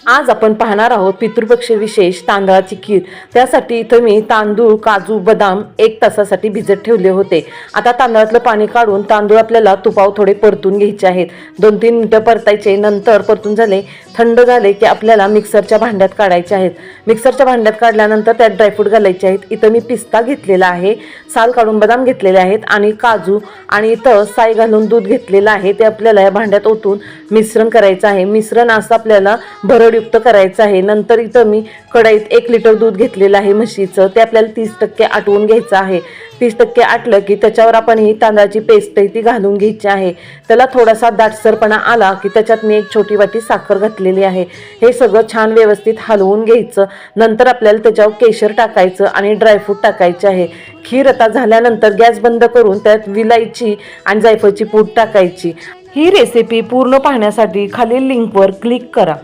आज आपण पाहणार आहोत पितृपक्ष विशेष तांदळाची खीर। त्यासाठी इथं मी तांदूळ, काजू, बदाम 1 तासासाठी भिजत ठेवले होते। आता तांदळातलं पाणी काढून तांदूळ आपल्याला तुपावर थोडे परतून घ्यायचे आहेत। 2-3 मिनिटं परतायचे। नंतर परतून झाले, थंड झाले की आपल्याला मिक्सरच्या भांड्यात काढायचे आहेत। मिक्सरच्या भांड्यात काढल्यानंतर त्यात ड्रायफ्रूट घालायचे आहेत। इथं मी पिस्ता घेतलेला आहे, साल काढून बदाम घेतलेले आहेत आणि काजू आणि इथं साय घालून दूध घेतलेलं आहे। ते आपल्याला या भांड्यात ओतून मिश्रण करायचं आहे। मिश्रण असं आपल्याला युक्त करायचं आहे। नंतर इथं मी कढईत 1 लिटर दूध घेतलेलं आहे म्हशीचं, ते आपल्याला 30% आटवून घ्यायचं आहे। 30% आटलं की त्याच्यावर आपण ही तांदळाची पेस्ट आहे ती घालून घ्यायची आहे। त्याला थोडासा दाटसरपणा आला की त्याच्यात मी 1 छोटी वाटी साखर घातलेली आहे। हे सगळं छान व्यवस्थित हलवून घ्यायचं। नंतर आपल्याला त्याच्यावर केशर टाकायचं आणि ड्रायफ्रूट टाकायचे आहे। खीर आता झाल्यानंतर गॅस बंद करून त्यात विलायची आणि जायफळची पूड टाकायची। ही रेसिपी पूर्ण पाहण्यासाठी खालील लिंकवर क्लिक करा।